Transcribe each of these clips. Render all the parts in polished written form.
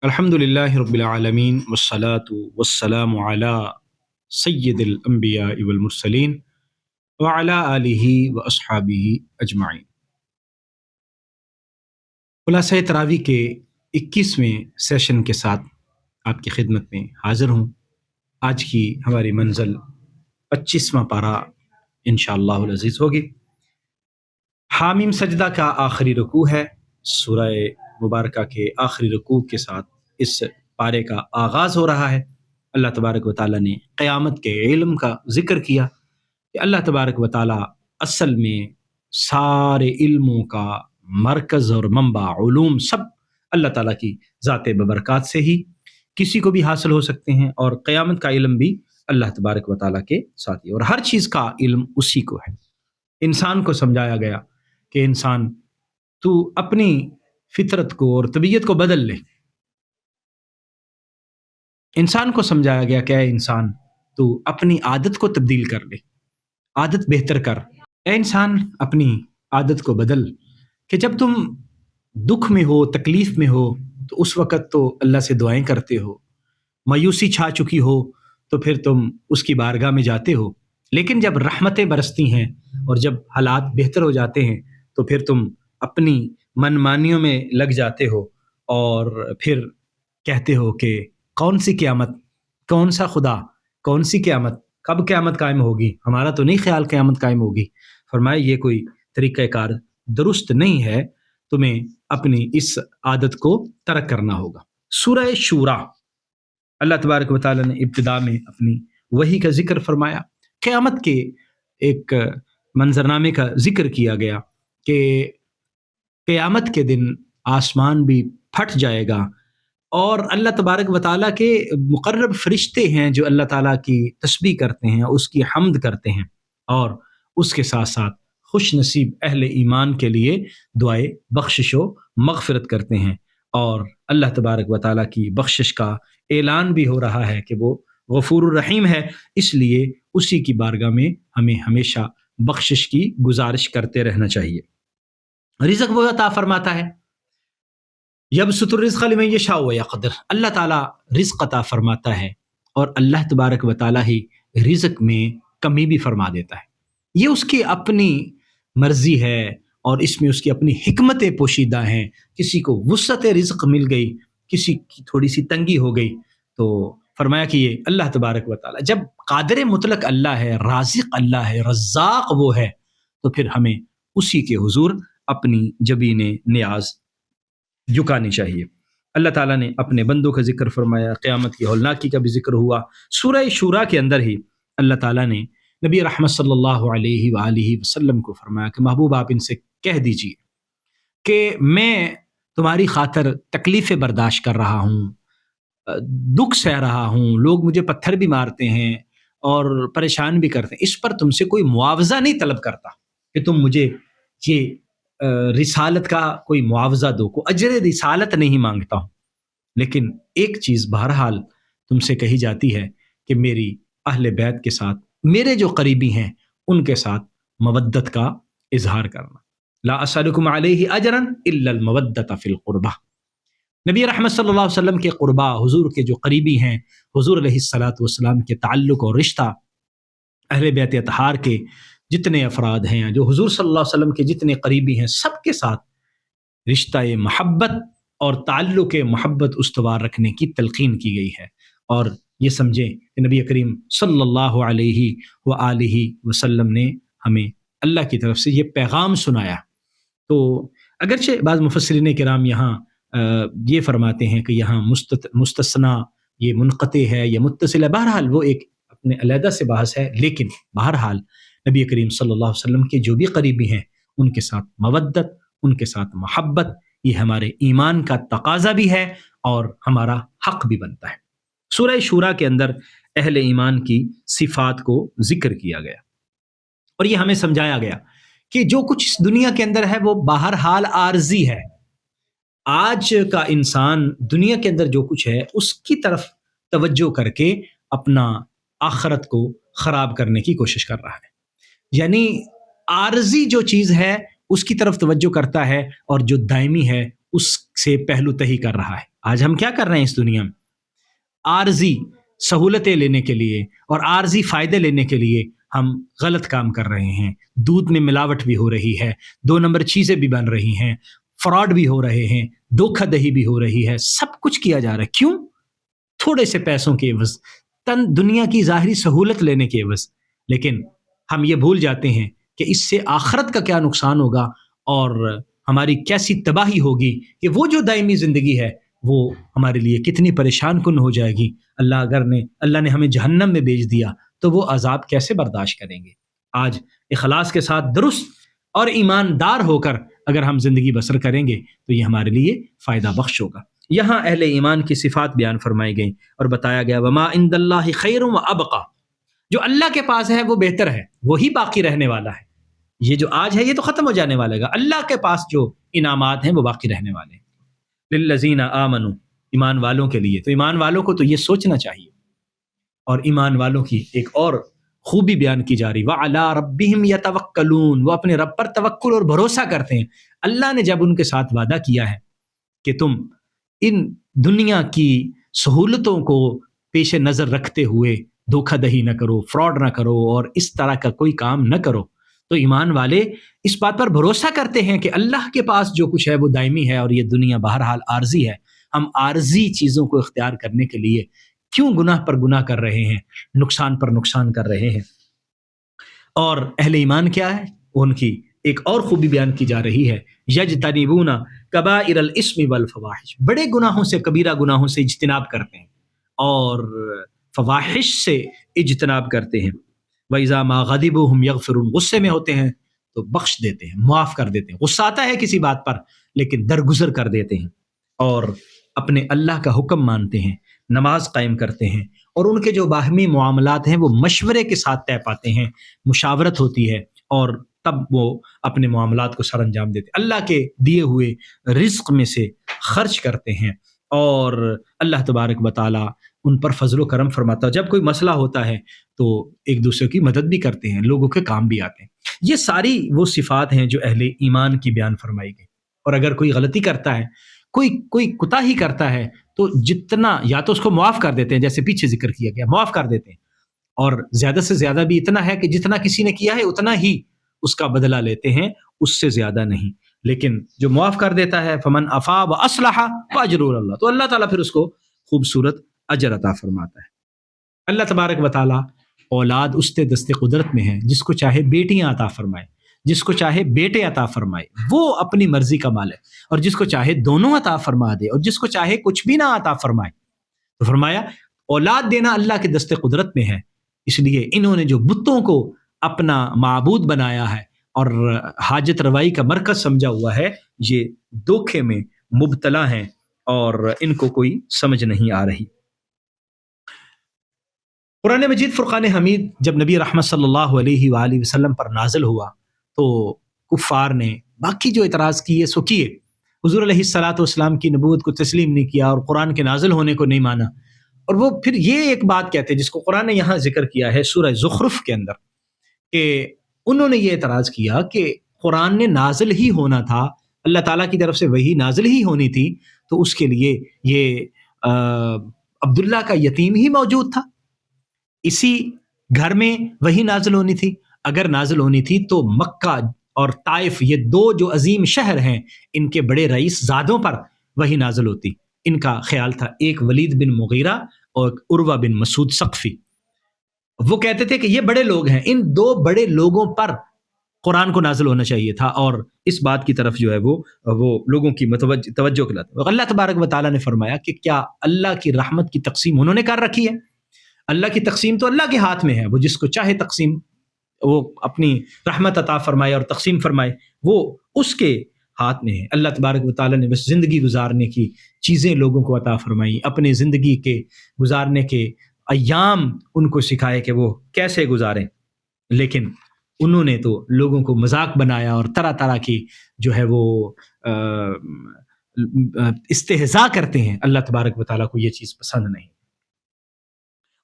الحمدللہ رب العالمین والصلاة والسلام علی سید الانبیاء والمرسلین وعلی آلہ واصحابہ اجمعین۔ خلاصہ تراویح کے 21ویں سیشن کے ساتھ آپ کی خدمت میں حاضر ہوں۔ آج کی ہماری منزل 25واں پارہ انشاءاللہ العزیز ہوگی۔ حامیم سجدہ کا آخری رکوع ہے۔ سورہ مبارکہ کے آخری رکوع کے ساتھ اس پارے کا آغاز ہو رہا ہے۔ اللہ تبارک و تعالیٰ نے قیامت کے علم کا ذکر کیا کہ اللہ تبارک و تعالیٰ اصل میں سارے علموں کا مرکز اور منبع، علوم سب اللہ تعالیٰ کی ذات ببرکات سے ہی کسی کو بھی حاصل ہو سکتے ہیں، اور قیامت کا علم بھی اللہ تبارک و تعالیٰ کے ساتھ ہی، اور ہر چیز کا علم اسی کو ہے۔ انسان کو سمجھایا گیا کہ انسان تو اپنی فطرت کو اور طبیعت کو بدل لے۔ انسان کو سمجھایا گیا کہ اے انسان تو اپنی عادت کو تبدیل کر لے، عادت بہتر کر۔ اے انسان اپنی عادت کو بدل کہ جب تم دکھ میں ہو، تکلیف میں ہو، تو اس وقت تو اللہ سے دعائیں کرتے ہو، مایوسی چھا چکی ہو تو پھر تم اس کی بارگاہ میں جاتے ہو، لیکن جب رحمتیں برستی ہیں اور جب حالات بہتر ہو جاتے ہیں تو پھر تم اپنی من مانیوں میں لگ جاتے ہو اور پھر کہتے ہو کہ کون سی قیامت، کون سا خدا، کون سی قیامت، کب قیامت قائم ہوگی؟ ہمارا تو نہیں خیال قیامت قائم ہوگی۔ فرمایا یہ کوئی طریقہ کار درست نہیں ہے، تمہیں اپنی اس عادت کو ترک کرنا ہوگا۔ سورہ شورا، اللہ تبارک و تعالیٰ نے ابتدا میں اپنی وحی کا ذکر فرمایا۔ قیامت کے ایک منظرنامے کا ذکر کیا گیا کہ قیامت کے دن آسمان بھی پھٹ جائے گا، اور اللہ تبارک و تعالیٰ کے مقرب فرشتے ہیں جو اللہ تعالیٰ کی تسبیح کرتے ہیں، اس کی حمد کرتے ہیں، اور اس کے ساتھ ساتھ خوش نصیب اہل ایمان کے لیے دعائے بخشش و مغفرت کرتے ہیں، اور اللہ تبارک و تعالیٰ کی بخشش کا اعلان بھی ہو رہا ہے کہ وہ غفور الرحیم ہے، اس لیے اسی کی بارگاہ میں ہمیں ہمیشہ بخشش کی گزارش کرتے رہنا چاہیے۔ رزق وہ عطا فرماتا ہے، یبسط الرزق لمن یشاء ویقدر، اللہ تعالیٰ رزق عطا فرماتا ہے، اور اللہ تبارک و تعالیٰ ہی رزق میں کمی بھی فرما دیتا ہے۔ یہ اس کی اپنی مرضی ہے، اور اس میں اس کی اپنی حکمتیں پوشیدہ ہیں۔ کسی کو وسعت رزق مل گئی، کسی کی تھوڑی سی تنگی ہو گئی، تو فرمایا کہ یہ اللہ تبارک و تعالیٰ، جب قادر مطلق اللہ ہے، رازق اللہ ہے، رزاق وہ ہے، تو پھر ہمیں اسی کے حضور اپنی جبین نیاز جھکانی چاہیے۔ اللہ تعالیٰ نے اپنے بندوں کا ذکر فرمایا، قیامت کی ہولناکی کا بھی ذکر ہوا۔ سورہ شورا کے اندر ہی اللہ تعالیٰ نے نبی رحمت صلی اللہ علیہ وآلہ وسلم کو فرمایا کہ محبوب آپ ان سے کہہ دیجئے کہ میں تمہاری خاطر تکلیفیں برداشت کر رہا ہوں، دکھ سہ رہا ہوں، لوگ مجھے پتھر بھی مارتے ہیں اور پریشان بھی کرتے ہیں، اس پر تم سے کوئی معاوضہ نہیں طلب کرتا کہ تم مجھے یہ رسالت کا کوئی معاوضہ دو، کو اجر رسالت نہیں مانگتا ہوں، لیکن ایک چیز بہرحال تم سے کہی جاتی ہے کہ میری اہل بیت کے ساتھ، میرے جو قریبی ہیں ان کے ساتھ مودت کا اظہار کرنا۔ لا اسألکم علیہ اجرا الا المودۃ فی القربہ، نبی رحمت صلی اللہ علیہ وسلم کے قربا، حضور کے جو قریبی ہیں، حضور علیہ الصلوۃ والسلام کے تعلق اور رشتہ، اہل بیت اطہار کے جتنے افراد ہیں، جو حضور صلی اللہ علیہ وسلم کے جتنے قریبی ہیں، سب کے ساتھ رشتہ محبت اور تعلق محبت استوار رکھنے کی تلقین کی گئی ہے۔ اور یہ سمجھیں کہ نبی کریم صلی اللہ علیہ وآلہ وسلم نے ہمیں اللہ کی طرف سے یہ پیغام سنایا۔ تو اگرچہ بعض مفسرین کرام یہاں یہ فرماتے ہیں کہ یہاں مستثنیٰ یہ منقطع ہے یا متصل ہے، بہرحال وہ ایک اپنے علیحدہ سے بحث ہے، لیکن بہرحال نبی کریم صلی اللہ علیہ وسلم کے جو بھی قریبی ہیں ان کے ساتھ مودت، ان کے ساتھ محبت، یہ ہمارے ایمان کا تقاضا بھی ہے اور ہمارا حق بھی بنتا ہے۔ سورہ شورا کے اندر اہل ایمان کی صفات کو ذکر کیا گیا، اور یہ ہمیں سمجھایا گیا کہ جو کچھ اس دنیا کے اندر ہے وہ بہرحال عارضی ہے۔ آج کا انسان دنیا کے اندر جو کچھ ہے اس کی طرف توجہ کر کے اپنا آخرت کو خراب کرنے کی کوشش کر رہا ہے، یعنی عارضی جو چیز ہے اس کی طرف توجہ کرتا ہے، اور جو دائمی ہے اس سے پہلو تہی کر رہا ہے۔ آج ہم کیا کر رہے ہیں اس دنیا میں؟ عارضی سہولتیں لینے کے لیے اور عارضی فائدے لینے کے لیے ہم غلط کام کر رہے ہیں. دودھ میں ملاوٹ بھی ہو رہی ہے، 2 نمبر چیزیں بھی بن رہی ہیں، فراڈ بھی ہو رہے ہیں، دھوکہ دہی بھی ہو رہی ہے، سب کچھ کیا جا رہا ہے. کیوں؟ تھوڑے سے پیسوں کے عوض، دنیا کی ظاہری سہولت لینے کے عوض. لیکن ہم یہ بھول جاتے ہیں کہ اس سے آخرت کا کیا نقصان ہوگا اور ہماری کیسی تباہی ہوگی کہ وہ جو دائمی زندگی ہے وہ ہمارے لیے کتنی پریشان کن ہو جائے گی. اللہ نے ہمیں جہنم میں بھیج دیا تو وہ عذاب کیسے برداشت کریں گے؟ آج اخلاص کے ساتھ درست اور ایماندار ہو کر اگر ہم زندگی بسر کریں گے تو یہ ہمارے لیے فائدہ بخش ہوگا. یہاں اہل ایمان کی صفات بیان فرمائی گئیں اور بتایا گیا وما عند اللہ خیر و ابقا، جو اللہ کے پاس ہے وہ بہتر ہے، وہی باقی رہنے والا ہے. یہ جو آج ہے یہ تو ختم ہو جانے والا ہے، اللہ کے پاس جو انعامات ہیں وہ باقی رہنے والے ہیں. للذین آمنوا، ایمان والوں کے لیے. تو ایمان والوں کو تو یہ سوچنا چاہیے. اور ایمان والوں کی ایک اور خوبی بیان کی جا رہی، وعلی ربہم یتوکلون، وہ اپنے رب پر توکل اور بھروسہ کرتے ہیں. اللہ نے جب ان کے ساتھ وعدہ کیا ہے کہ تم ان دنیا کی سہولتوں کو پیش نظر رکھتے ہوئے دھوکہ دہی نہ کرو، فراڈ نہ کرو اور اس طرح کا کوئی کام نہ کرو، تو ایمان والے اس بات پر بھروسہ کرتے ہیں کہ اللہ کے پاس جو کچھ ہے وہ دائمی ہے اور یہ دنیا بہرحال عارضی ہے. ہم عارضی چیزوں کو اختیار کرنے کے لیے کیوں گناہ پر گناہ کر رہے ہیں، نقصان پر نقصان کر رہے ہیں؟ اور اہل ایمان کیا ہے؟ ان کی ایک اور خوبی بیان کی جا رہی ہے، یجتنبون کبائر الاسم والفواحش، بڑے گناہوں سے، کبیرہ گناہوں سے اجتناب کرتے ہیں اور فواحش سے اجتناب کرتے ہیں. وَإِذَا مَا غَضِبُوا هُمْ يَغْفِرُونَ، غصے میں ہوتے ہیں تو بخش دیتے ہیں، معاف کر دیتے ہیں. غصہ آتا ہے کسی بات پر لیکن درگزر کر دیتے ہیں اور اپنے اللہ کا حکم مانتے ہیں، نماز قائم کرتے ہیں اور ان کے جو باہمی معاملات ہیں وہ مشورے کے ساتھ طے پاتے ہیں، مشاورت ہوتی ہے اور تب وہ اپنے معاملات کو سر انجام دیتے ہیں. اللہ کے دیے ہوئے رزق میں سے خرچ کرتے ہیں اور اللہ تبارک و تعالی ان پر فضل و کرم فرماتا ہے. جب کوئی مسئلہ ہوتا ہے تو ایک دوسرے کی مدد بھی کرتے ہیں، لوگوں کے کام بھی آتے ہیں. یہ ساری وہ صفات ہیں جو اہل ایمان کی بیان فرمائی گئی. اور اگر کوئی غلطی کرتا ہے، کوئی کوتاہی کرتا ہے تو جتنا، یا تو اس کو معاف کر دیتے ہیں جیسے پیچھے ذکر کیا گیا، معاف کر دیتے ہیں، اور زیادہ سے زیادہ بھی اتنا ہے کہ جتنا کسی نے کیا ہے اتنا ہی اس کا بدلہ لیتے ہیں، اس سے زیادہ نہیں. لیکن جو معاف کر دیتا ہے فمن عفا واصلح فاجر اللہ، تو اللہ تعالیٰ پھر اس کو خوبصورت اجر عطا فرماتا ہے. اللہ تبارک و تعالیٰ اولاد اس دست قدرت میں ہے، جس کو چاہے بیٹیاں عطا فرمائے، جس کو چاہے بیٹے عطا فرمائے، وہ اپنی مرضی کا مال ہے، اور جس کو چاہے دونوں عطا فرما دے اور جس کو چاہے کچھ بھی نہ عطا فرمائے. تو فرمایا اولاد دینا اللہ کے دست قدرت میں ہے. اس لیے انہوں نے جو بتوں کو اپنا معبود بنایا ہے اور حاجت روائی کا مرکز سمجھا ہوا ہے، یہ دھوکے میں مبتلا ہیں اور ان کو کوئی سمجھ نہیں آ رہی. قرآن مجید فرقان حمید جب نبی رحمت صلی اللہ علیہ وآلہ وسلم پر نازل ہوا تو کفار نے باقی جو اعتراض کیے سو کیے، حضور علیہ الصلاۃ والسلام کی نبوت کو تسلیم نہیں کیا اور قرآن کے نازل ہونے کو نہیں مانا. اور وہ پھر یہ ایک بات کہتے ہیں جس کو قرآن نے یہاں ذکر کیا ہے سورہ زخرف کے اندر، کہ انہوں نے یہ اعتراض کیا کہ قرآن نے نازل ہی ہونا تھا، اللہ تعالیٰ کی طرف سے وہی نازل ہی ہونی تھی، تو اس کے لیے یہ عبداللہ کا یتیم ہی موجود تھا، اسی گھر میں وہی نازل ہونی تھی. اگر نازل ہونی تھی تو مکہ اور طائف، یہ دو جو عظیم شہر ہیں، ان کے بڑے رئیس زادوں پر وہی نازل ہوتی. ان کا خیال تھا، ایک ولید بن مغیرہ اور عروہ بن مسعود ثقفی، وہ کہتے تھے کہ یہ بڑے لوگ ہیں، ان دو بڑے لوگوں پر قرآن کو نازل ہونا چاہیے تھا، اور اس بات کی طرف جو ہے وہ لوگوں کی توجہ کلاتا. اللہ تبارک و تعالیٰ نے فرمایا کہ کیا اللہ کی رحمت کی تقسیم انہوں نے کر رکھی ہے؟ اللہ کی تقسیم تو اللہ کے ہاتھ میں ہے، وہ جس کو چاہے تقسیم، وہ اپنی رحمت عطا فرمائے اور تقسیم فرمائے، وہ اس کے ہاتھ میں ہے. اللہ تبارک و تعالیٰ نے بس زندگی گزارنے کی چیزیں لوگوں کو عطا فرمائی، اپنے زندگی کے گزارنے کے ایام ان کو سکھائے کہ وہ کیسے گزاریں. لیکن انہوں نے تو لوگوں کو مذاق بنایا اور طرح طرح کی جو ہے وہ استہزاء کرتے ہیں. اللہ تبارک و تعالیٰ کو یہ چیز پسند نہیں.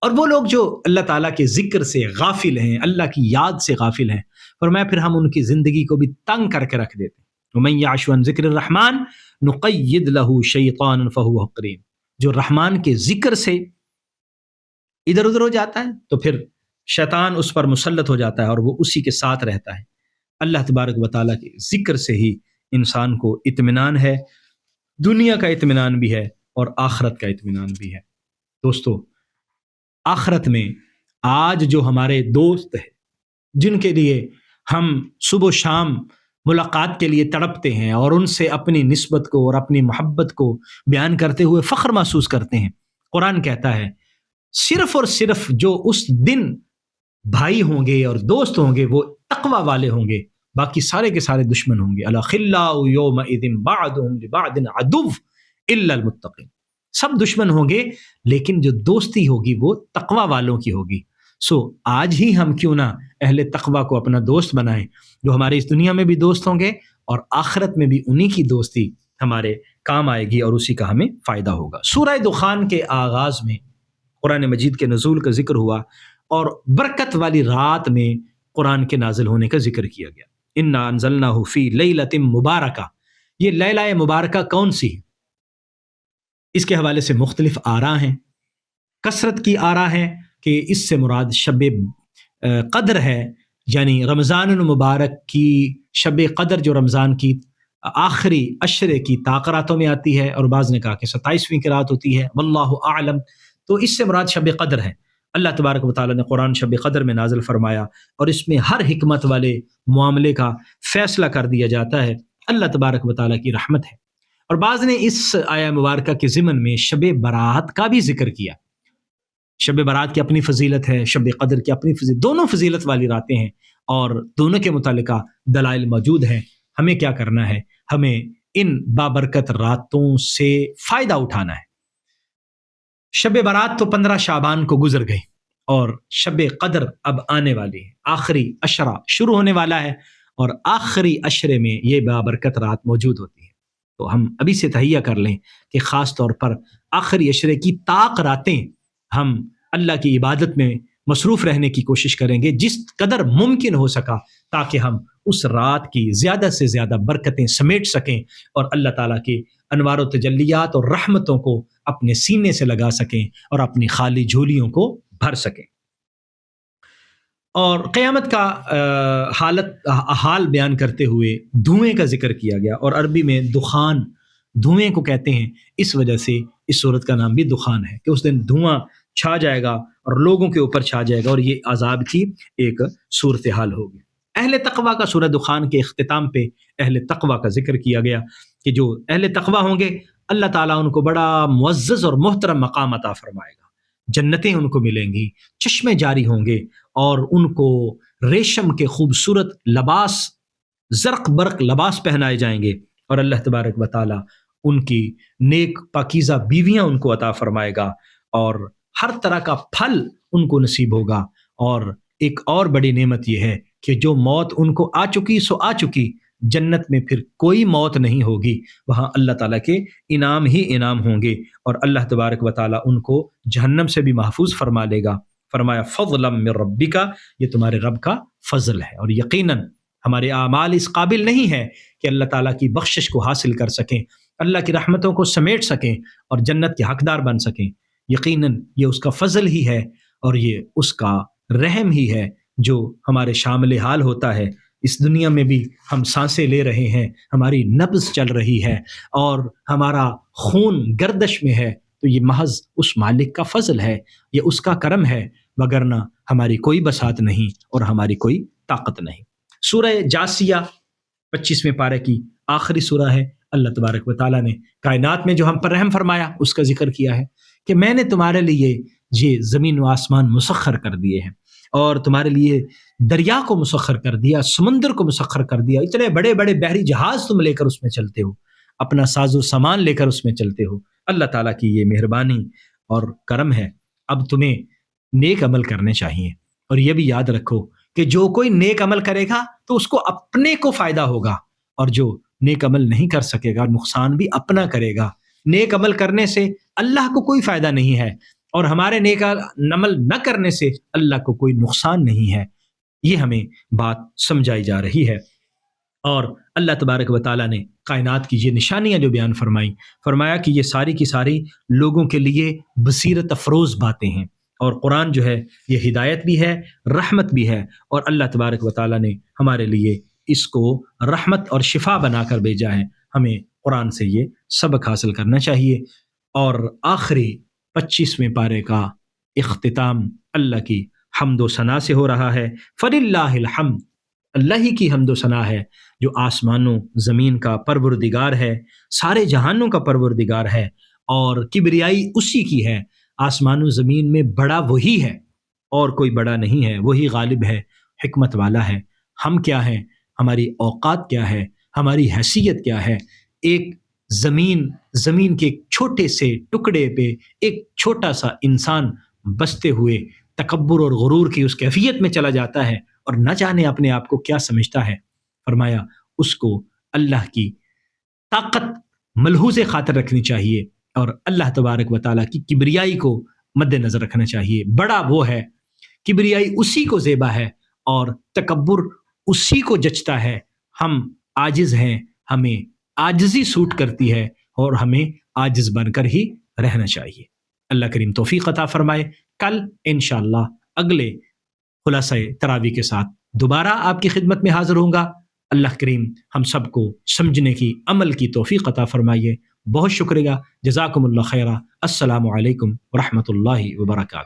اور وہ لوگ جو اللہ تعالیٰ کے ذکر سے غافل ہیں، اللہ کی یاد سے غافل ہیں، فرمایا پھر ہم ان کی زندگی کو بھی تنگ کر کے رکھ دیتے ہیں. ومن یعش عن ذکر الرحمن نقید لہ شیطانا فہو قرین، جو رحمان کے ذکر سے ادھر ادھر ہو جاتا ہے تو پھر شیطان اس پر مسلط ہو جاتا ہے اور وہ اسی کے ساتھ رہتا ہے۔ اللہ تبارک و تعالیٰ کے ذکر سے ہی انسان کو اطمینان ہے، دنیا کا اطمینان بھی ہے اور آخرت کا اطمینان بھی ہے۔ دوستو، آخرت میں آج جو ہمارے دوست ہیں، جن کے لیے ہم صبح و شام ملاقات کے لیے تڑپتے ہیں اور ان سے اپنی نسبت کو اور اپنی محبت کو بیان کرتے ہوئے فخر محسوس کرتے ہیں، قرآن کہتا ہے صرف اور صرف جو اس دن بھائی ہوں گے اور دوست ہوں گے وہ تقوی والے ہوں گے، باقی سارے کے سارے دشمن ہوں گے۔ الاخلاء یومئذ بعضهم لبعض عدو الا المتقین، سب دشمن ہوں گے لیکن جو دوستی ہوگی وہ تقوی والوں کی ہوگی۔ آج ہی ہم کیوں نہ اہل تقوی کو اپنا دوست بنائیں، جو ہمارے اس دنیا میں بھی دوست ہوں گے اور آخرت میں بھی انہی کی دوستی ہمارے کام آئے گی اور اسی کا ہمیں فائدہ ہوگا۔ سورہ دخان کے آغاز میں قرآن مجید کے نزول کا ذکر ہوا اور برکت والی رات میں قرآن کے نازل ہونے کا ذکر کیا گیا۔ انا انزلناہ فی لیلۃ مبارکہ، یہ لیلہ مبارکہ کون سی ہے؟ اس کے حوالے سے مختلف آراء ہیں، کثرت کی آراء ہے کہ اس سے مراد شب قدر ہے، یعنی رمضان المبارک کی شب قدر جو رمضان کی آخری عشرے کی تاقراتوں میں آتی ہے، اور بعض نے کہا کہ 27ویں کی رات ہوتی ہے، واللہ اعلم۔ تو اس سے مراد شب قدر ہے۔ اللہ تبارک و تعالیٰ نے قرآن شب قدر میں نازل فرمایا اور اس میں ہر حکمت والے معاملے کا فیصلہ کر دیا جاتا ہے، اللہ تبارک و تعالیٰ کی رحمت ہے۔ اور بعض نے اس آیہ مبارکہ کے ضمن میں شب برات کا بھی ذکر کیا۔ شب برات کی اپنی فضیلت ہے، شب قدر کی اپنی فضیلت، دونوں فضیلت والی راتیں ہیں اور دونوں کے متعلقہ دلائل موجود ہیں۔ ہمیں کیا کرنا ہے؟ ہمیں ان بابرکت راتوں سے فائدہ اٹھانا ہے۔ شب برات تو 15 شعبان کو گزر گئی اور شب قدر اب آنے والی ہے، آخری عشرہ شروع ہونے والا ہے اور آخری عشرے میں یہ بابرکت رات موجود ہوتی ہے۔ تو ہم ابھی سے تہیہ کر لیں کہ خاص طور پر آخری عشرے کی طاق راتیں ہم اللہ کی عبادت میں مصروف رہنے کی کوشش کریں گے جس قدر ممکن ہو سکا، تاکہ ہم اس رات کی زیادہ سے زیادہ برکتیں سمیٹ سکیں اور اللہ تعالیٰ کے انوار و تجلیات اور رحمتوں کو اپنے سینے سے لگا سکیں اور اپنی خالی جھولیوں کو بھر سکیں۔ اور قیامت کا حال بیان کرتے ہوئے دھوئیں کا ذکر کیا گیا، اور عربی میں دخان دھوئیں کو کہتے ہیں، اس وجہ سے اس صورت کا نام بھی دخان ہے کہ اس دن دھواں چھا جائے گا اور لوگوں کے اوپر چھا جائے گا اور یہ عذاب کی ایک صورتحال ہوگی۔ اہل تقوی کا سورہ دخان کے اختتام پہ اہل تقوی کا ذکر کیا گیا کہ جو اہل تقوی ہوں گے اللہ تعالیٰ ان کو بڑا معزز اور محترم مقام عطا فرمائے گا، جنتیں ان کو ملیں گی، چشمے جاری ہوں گے اور ان کو ریشم کے خوبصورت لباس، زرق برق لباس پہنائے جائیں گے، اور اللہ تبارک و تعالیٰ ان کی نیک پاکیزہ بیویاں ان کو عطا فرمائے گا اور ہر طرح کا پھل ان کو نصیب ہوگا۔ اور ایک اور بڑی نعمت یہ ہے کہ جو موت ان کو آ چکی سو آ چکی، جنت میں پھر کوئی موت نہیں ہوگی، وہاں اللہ تعالیٰ کے انعام ہی انعام ہوں گے اور اللہ تبارک و تعالیٰ ان کو جہنم سے بھی محفوظ فرما لے گا۔ فرمایا فضلا من ربک، یہ تمہارے رب کا فضل ہے، اور یقیناً ہمارے اعمال اس قابل نہیں ہے کہ اللہ تعالیٰ کی بخشش کو حاصل کر سکیں، اللہ کی رحمتوں کو سمیٹ سکیں اور جنت کے حقدار بن سکیں۔ یقیناً یہ اس کا فضل ہی ہے اور یہ اس کا رحم ہی ہے جو ہمارے شامل حال ہوتا ہے۔ اس دنیا میں بھی ہم سانسیں لے رہے ہیں، ہماری نبض چل رہی ہے اور ہمارا خون گردش میں ہے، تو یہ محض اس مالک کا فضل ہے، یہ اس کا کرم ہے، وگرنہ ہماری کوئی بساط نہیں اور ہماری کوئی طاقت نہیں۔ سورہ جاسیہ 25ویں پارے کی آخری سورہ ہے۔ اللہ تبارک و تعالیٰ نے کائنات میں جو ہم پر رحم فرمایا اس کا ذکر کیا ہے کہ میں نے تمہارے لیے یہ زمین و آسمان مسخر کر دیے ہیں اور تمہارے لیے دریا کو مسخر کر دیا، سمندر کو مسخر کر دیا، اتنے بڑے بڑے بحری جہاز تم لے کر اس میں چلتے ہو، اپنا ساز و سامان لے کر اس میں چلتے ہو۔ اللہ تعالیٰ کی یہ مہربانی اور کرم ہے۔ اب تمہیں نیک عمل کرنے چاہیے، اور یہ بھی یاد رکھو کہ جو کوئی نیک عمل کرے گا تو اس کو اپنے کو فائدہ ہوگا، اور جو نیک عمل نہیں کر سکے گا نقصان بھی اپنا کرے گا۔ نیک عمل کرنے سے اللہ کو کوئی فائدہ نہیں ہے اور ہمارے نیک عمل نہ کرنے سے اللہ کو کوئی نقصان نہیں ہے۔ یہ ہمیں بات سمجھائی جا رہی ہے۔ اور اللہ تبارک و تعالیٰ نے کائنات کی یہ نشانیاں جو بیان فرمائیں، فرمایا کہ یہ ساری کی ساری لوگوں کے لیے بصیرت افروز باتیں ہیں، اور قرآن جو ہے یہ ہدایت بھی ہے، رحمت بھی ہے، اور اللہ تبارک و تعالیٰ نے ہمارے لیے اس کو رحمت اور شفا بنا کر بھیجا ہے۔ ہمیں قرآن سے یہ سبق حاصل کرنا چاہیے۔ اور آخری 25ویں پارے کا اختتام اللہ کی حمد و ثنا سے ہو رہا ہے۔ فَلِلَّهِ الْحَمْدُ، اللہ ہی کی حمد و ثنا ہے جو آسمانوں زمین کا پروردگار ہے، سارے جہانوں کا پروردگار ہے، اور کبریائی اسی کی ہے۔ آسمانوں زمین میں بڑا وہی ہے اور کوئی بڑا نہیں ہے، وہی غالب ہے، حکمت والا ہے۔ ہم کیا ہیں، ہماری اوقات کیا ہے، ہماری حیثیت کیا ہے؟ ایک زمین کے ایک چھوٹے سے ٹکڑے پہ ایک چھوٹا سا انسان بستے ہوئے تکبر اور غرور کی اس کیفیت میں چلا جاتا ہے، اور نہ جانے اپنے آپ کو کیا سمجھتا ہے۔ فرمایا اس کو اللہ کی طاقت ملحوظ خاطر رکھنی چاہیے، اور اللہ تبارک و تعالیٰ کی کبریائی کو مد نظر رکھنا چاہیے۔ بڑا وہ ہے، کبریائی اسی کو زیبا ہے، اور تکبر اسی کو جچتا ہے۔ ہم عاجز ہیں، ہمیں عاجزی سوٹ کرتی ہے، اور ہمیں عاجز بن کر ہی رہنا چاہیے۔ اللہ کریم توفیق عطا فرمائے۔ کل انشاءاللہ اگلے خلاصہ تراویح کے ساتھ دوبارہ آپ کی خدمت میں حاضر ہوں گا۔ اللہ کریم ہم سب کو سمجھنے کی، عمل کی توفیق عطا فرمائیے۔ بہت شکریہ، جزاکم اللہ خیرہ۔ السلام علیکم ورحمۃ اللہ وبرکاتہ۔